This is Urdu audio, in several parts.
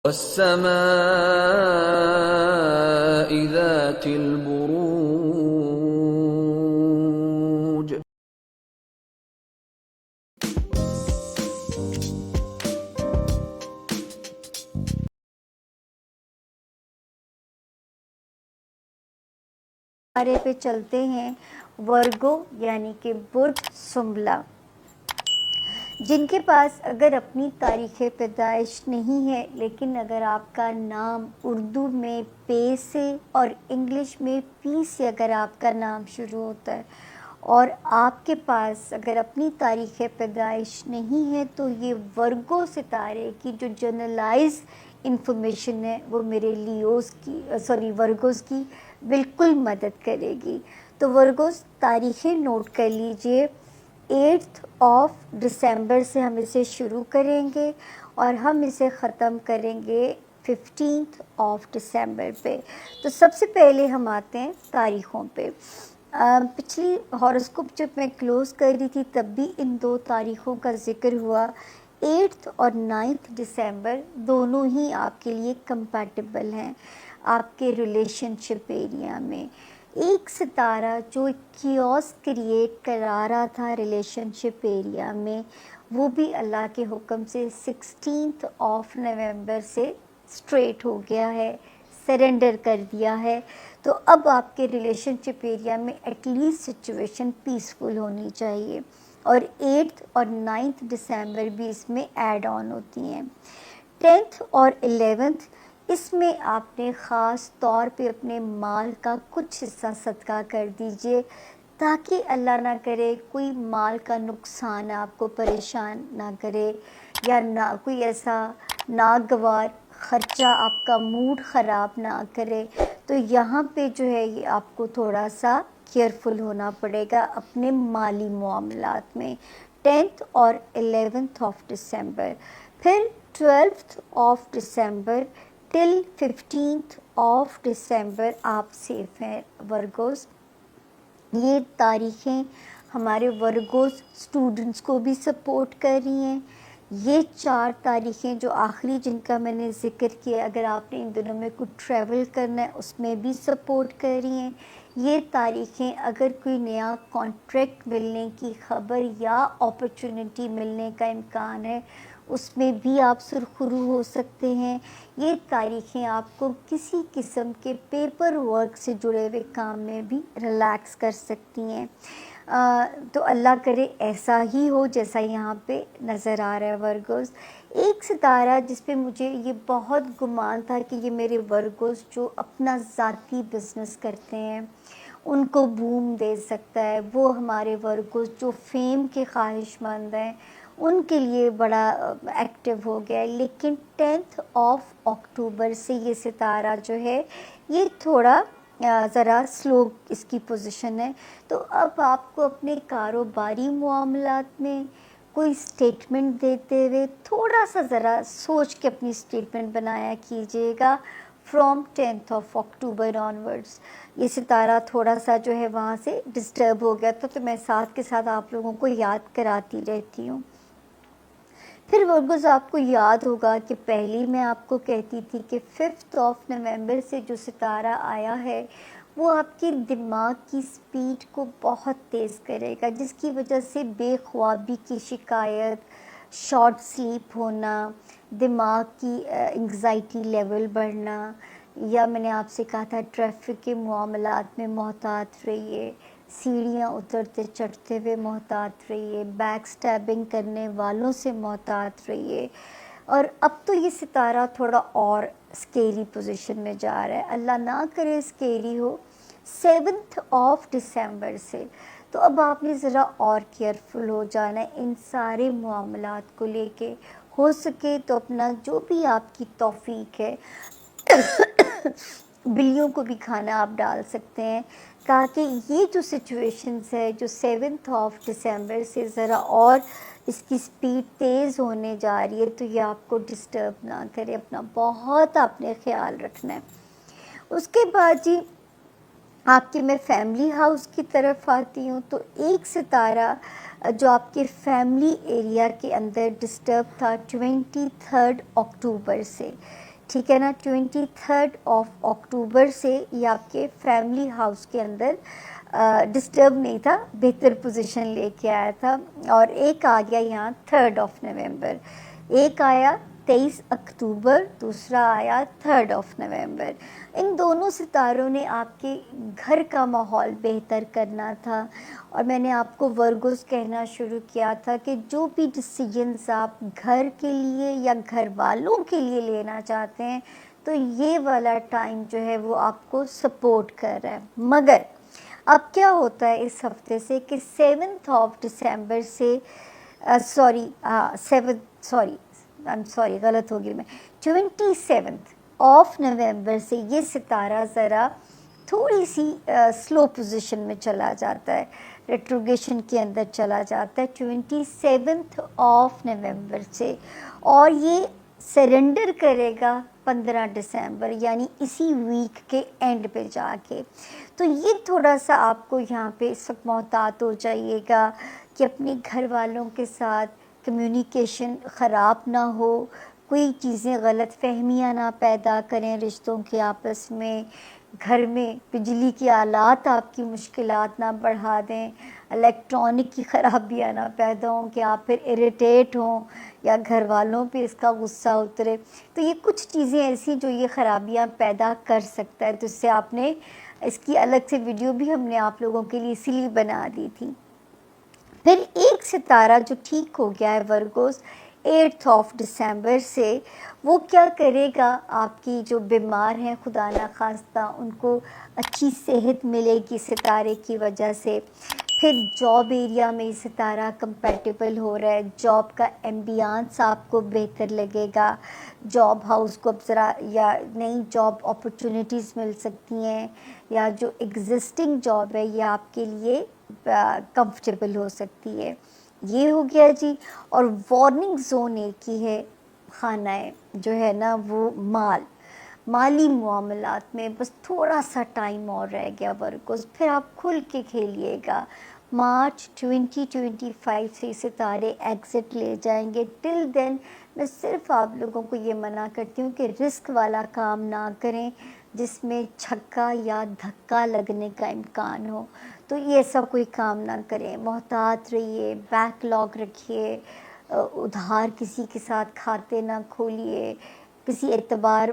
والسماء ذات البروج ستارے پہ چلتے ہیں، ورگو یعنی کہ برج سنبلا، جن کے پاس اگر اپنی تاریخ پیدائش نہیں ہے، لیکن اگر آپ کا نام اردو میں پے سے اور انگلش میں پی سے اگر آپ کا نام شروع ہوتا ہے اور آپ کے پاس اگر اپنی تاریخ پیدائش نہیں ہے، تو یہ ورگو ستارے کی جو جنرلائز انفارمیشن ہے وہ میرے ورگوز کی بالکل مدد کرے گی۔ تو ورگوز تاریخیں نوٹ کر لیجئے، 8 دسمبر سے ہم اسے شروع کریں گے اور ہم اسے ختم کریں گے 15 دسمبر پہ۔ تو سب سے پہلے ہم آتے ہیں تاریخوں پہ۔ پچھلی ہاروسکوپ جب میں کلوز کر رہی تھی تب بھی ان دو تاریخوں کا ذکر ہوا۔ 8 اور 9 دسمبر دونوں ہی آپ کے لیے کمپیٹیبل ہیں آپ کے ریلیشن شپ ایریا میں۔ ایک ستارہ جو کیوس کریٹ کرا رہا تھا ریلیشن شپ ایریا میں، وہ بھی اللہ کے حکم سے 16 نومبر سے اسٹریٹ ہو گیا ہے، سرنڈر کر دیا ہے۔ تو اب آپ کے ریلیشن شپ ایریا میں ایٹ لیسٹ سچویشن پیسفل ہونی چاہیے، اور 8 اور 9 دسمبر بھی اس میں ایڈ آن ہوتی ہیں۔ 10 اور 11 اس میں آپ نے خاص طور پہ اپنے مال کا کچھ حصہ صدقہ کر دیجئے، تاکہ اللہ نہ کرے کوئی مال کا نقصان آپ کو پریشان نہ کرے، یا نہ کوئی ایسا ناگوار خرچہ آپ کا موڈ خراب نہ کرے۔ تو یہاں پہ جو ہے یہ آپ کو تھوڑا سا کیئرفل ہونا پڑے گا اپنے مالی معاملات میں، 10 اور 11 دسمبر۔ پھر 12 دسمبر ٹل 15 دسمبر آپ سیف ہیں ورگوز۔ یہ تاریخیں ہمارے ورگوز اسٹوڈنٹس کو بھی سپورٹ کر رہی ہیں۔ یہ 4 تاریخیں جو آخری جن کا میں نے ذکر کیا، اگر آپ نے ان دنوں میں کچھ ٹریول کرنا ہے اس میں بھی سپورٹ کر رہی ہیں۔ یہ تاریخیں اگر کوئی نیا کانٹریکٹ ملنے کی خبر یا اپرچونٹی ملنے کا امکان ہے، اس میں بھی آپ سرخرو ہو سکتے ہیں۔ یہ تاریخیں آپ کو کسی قسم کے پیپر ورک سے جڑے ہوئے کام میں بھی ریلیکس کر سکتی ہیں۔ تو اللہ کرے ایسا ہی ہو جیسا یہاں پہ نظر آ رہا ہے ورگوز۔ ایک ستارہ جس پہ مجھے یہ بہت گمان تھا کہ یہ میرے ورگوز جو اپنا ذاتی بزنس کرتے ہیں ان کو بوم دے سکتا ہے، وہ ہمارے ورگوز جو فیم کے خواہش مند ہیں ان کے لیے بڑا ایکٹیو ہو گیا ہے۔ لیکن 10 اکتوبر سے یہ ستارہ جو ہے یہ تھوڑا ذرا سلو اس کی پوزیشن ہے۔ تو اب آپ کو اپنے کاروباری معاملات میں کوئی سٹیٹمنٹ دیتے ہوئے تھوڑا سا ذرا سوچ کے اپنی سٹیٹمنٹ بنایا کیجیے گا فرام 10 اکتوبر آنورڈز۔ یہ ستارہ تھوڑا سا جو ہے وہاں سے ڈسٹرب ہو گیا تھا، تو میں ساتھ کے ساتھ آپ لوگوں کو یاد کراتی رہتی ہوں۔ پھر ورگوز آپ کو یاد ہوگا کہ پہلی میں آپ کو کہتی تھی کہ 5 نومبر سے جو ستارہ آیا ہے وہ آپ کی دماغ کی سپیڈ کو بہت تیز کرے گا، جس کی وجہ سے بے خوابی کی شکایت، شارٹ سلیپ ہونا، دماغ کی انگزائٹی لیول بڑھنا، یا میں نے آپ سے کہا تھا ٹریفک کے معاملات میں محتاط رہیے، سیڑھیاں اترتے چڑھتے ہوئے محتاط رہیے، بیک سٹیبنگ کرنے والوں سے محتاط رہیے۔ اور اب تو یہ ستارہ تھوڑا اور اسکیری پوزیشن میں جا رہا ہے، اللہ نہ کرے اسکیری ہو 7 دسمبر سے۔ تو اب آپ نے ذرا اور کیئرفل ہو جانا ہے ان سارے معاملات کو لے کے۔ ہو سکے تو اپنا جو بھی آپ کی توفیق ہے بلیوں کو بھی کھانا آپ ڈال سکتے ہیں، تاکہ یہ جو سچویشنز ہے جو 7 دسمبر سے ذرا اور اس کی سپیڈ تیز ہونے جا رہی ہے، تو یہ آپ کو ڈسٹرب نہ کرے۔ اپنا بہت آپ نے خیال رکھنا ہے۔ اس کے بعد جی آپ کے میں فیملی ہاؤس کی طرف آتی ہوں، تو ایک ستارہ جو آپ کے فیملی ایریا کے اندر ڈسٹرب تھا 23 اکتوبر سے، ٹھیک ہے نا. 23 سے یہ آپ کے فیملی ہاؤس کے اندر ڈسٹرب نہیں تھا, بہتر پوزیشن لے کے آیا تھا. اور ایک آ گیا یہاں 3 نومبر, ایک آیا 23 اکتوبر, دوسرا آیا 3 نومبر. ان دونوں ستاروں نے آپ کے گھر کا ماحول بہتر کرنا تھا. اور میں نے آپ کو ورگوز کہنا شروع کیا تھا کہ جو بھی ڈیسیجنز آپ گھر کے لیے یا گھر والوں کے لیے لینا چاہتے ہیں تو یہ والا ٹائم جو ہے وہ آپ کو سپورٹ کر رہا ہے. مگر اب کیا ہوتا ہے اس ہفتے سے کہ 7 دسمبر سے غلط ہوگی میں 27 نومبر سے یہ ستارہ ذرا تھوڑی سی سلو پوزیشن میں چلا جاتا ہے, ریٹروگیشن کے اندر چلا جاتا ہے 27 نومبر سے, اور یہ سرنڈر کرے گا 15 دسمبر یعنی اسی ویک کے اینڈ پہ جا کے. تو یہ تھوڑا سا آپ کو یہاں پہ اس وقت محتاط ہو جائیے گا کہ اپنے گھر والوں کے ساتھ کمیونیکیشن خراب نہ ہو, کوئی چیزیں غلط فہمیاں نہ پیدا کریں رشتوں کے آپس میں, گھر میں بجلی کے آلات آپ کی مشکلات نہ بڑھا دیں, الیکٹرانک کی خرابیاں نہ پیدا ہوں کہ آپ پھر اریٹیٹ ہوں یا گھر والوں پہ اس کا غصہ اترے. تو یہ کچھ چیزیں ایسی جو یہ خرابیاں پیدا کر سکتا ہے, تو اس سے آپ نے اس کی الگ سے ویڈیو بھی ہم نے آپ لوگوں کے لیے اسی لیے بنا دی تھی. پھر ایک ستارہ جو ٹھیک ہو گیا ہے ورگوز 8 دسمبر سے, وہ کیا کرے گا, آپ کی جو بیمار ہیں خدا نخواستہ ان کو اچھی صحت ملے گی ستارے کی وجہ سے. پھر جاب ایریا میں یہ ستارہ کمپیٹیبل ہو رہا ہے, جاب کا ایمبیانس آپ کو بہتر لگے گا, جاب ہاؤس کو اب ذرا یا نئی جاب اپرچونیٹیز مل سکتی ہیں, یا جو ایگزسٹنگ جاب ہے یہ آپ کے لیے کمفرٹیبل ہو سکتی ہے. یہ ہو گیا جی. اور وارننگ زون ایک ہی ہے, خانہ جو ہے نا وہ مالی معاملات میں بس تھوڑا سا ٹائم اور رہ گیا ورگوز, پھر آپ کھل کے کھیلیے گا. مارچ 2025 سے ستارے ایگزٹ لے جائیں گے. ٹل دین میں صرف آپ لوگوں کو یہ منع کرتی ہوں کہ رسک والا کام نہ کریں جس میں چھکا یا دھکا لگنے کا امکان ہو, تو یہ ایسا کوئی کام نہ کریں. محتاط رہیے, بیک لاگ رکھیے, ادھار کسی کے ساتھ کھاتے نہ کھولیے, کسی اعتبار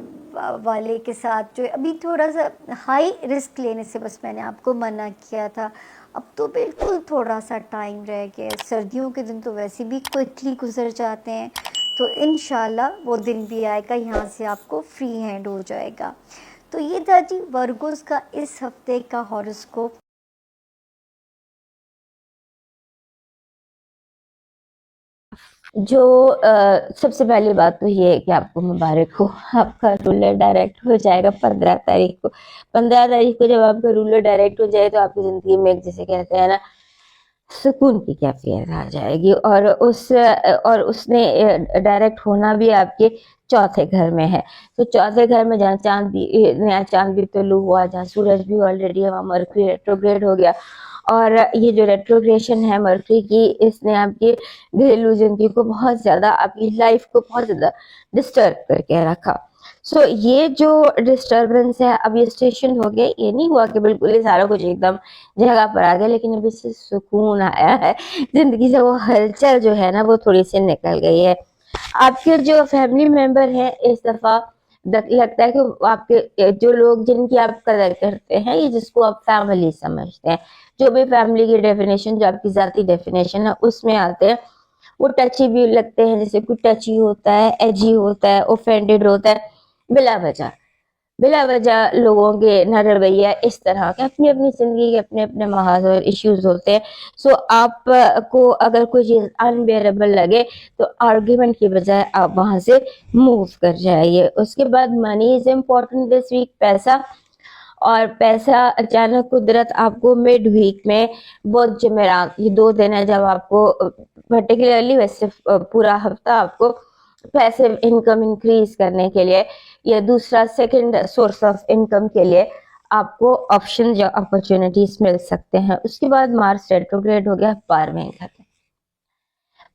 والے کے ساتھ جو ابھی تھوڑا سا ہائی رسک لینے سے بس میں نے آپ کو منع کیا تھا. اب تو بالکل تھوڑا سا ٹائم رہ گیا, سردیوں کے دن تو ویسے بھی کوئکلی گزر جاتے ہیں, تو انشاءاللہ وہ دن بھی آئے گا, یہاں سے آپ کو فری ہینڈ ہو جائے گا. تو یہ تھا جی ورگوز کا اس ہفتے کا ہاروسکوپ. جو سب سے پہلی بات تو یہ ہے کہ آپ کو مبارک ہو, آپ کا رولر ڈائریکٹ ہو جائے گا 15 تاریخ کو. 15 تاریخ کو جب آپ کا رولر ڈائریکٹ ہو جائے تو آپ کی زندگی میں ایک جسے کہتے ہیں نا سکون کی کیفیت آ جائے گی. اور اس نے ڈائریکٹ ہونا بھی آپ کے چوتھے گھر میں ہے. تو چوتھے گھر میں جہاں نیا چاند بھی طلوع ہوا, جہاں سورج بھی آلریڈی ہے, وہاں مرکری ریٹروگریڈ ہو گیا. اور یہ جو ریٹروگریشن ہے مرکری کی, اس نے آپ کی گھریلو زندگی کو بہت زیادہ, آپ کی لائف کو بہت زیادہ ڈسٹرب کر کے رکھا. سو یہ جو ڈسٹربنس ہے اب یہ اسٹیشن ہو گیا. یہ نہیں ہوا کہ بالکل ہی سارا کچھ ایک دم جگہ پر آ گیا, لیکن ابھی سے سکون آیا ہے زندگی سے, وہ ہلچل جو ہے نا وہ تھوڑی سی نکل گئی ہے. آپ کے جو فیملی ممبر ہیں اس دفعہ لگتا ہے کہ آپ کے جو لوگ جن کی آپ قدر کرتے ہیں, یہ جس کو آپ فیملی سمجھتے ہیں, جو بھی فیملی کی ڈیفینیشن جو آپ کی ذاتی ڈیفینیشن ہے اس میں آتے ہیں, وہ ٹچی بھی لگتے ہیں. جیسے کوئی ٹچی ہوتا ہے, ایجی ہوتا ہے, اوفینڈیڈ ہوتا ہے بلا وجہ لوگوں کے نہ رویہ اس طرح کے اپنی اپنی زندگی کے اپنے اپنے محاذ اور ایشوز ہوتے ہیں. سو آپ کو اگر کوئی چیز انبیئربل لگے تو آرگیومنٹ کی بجائے آپ وہاں سے موو کر جائیے. اس کے بعد منی از امپورٹنٹ دس ویک, پیسہ اچانک قدرت آپ کو مڈ ویک میں بدھ جمعرات یہ 2 دن ہے جب آپ کو پرٹیکولرلی, ویسے پورا ہفتہ آپ کو پیسے انکم انکریز کرنے کے لیے یا دوسرا سیکنڈ سورس آف انکم کے لیے آپ کو آپشن یا اپرچونیٹیز مل سکتے ہیں. اس کے بعد مارس ریٹروگریڈ ہو گیا 12ویں گھر میں.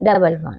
11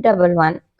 11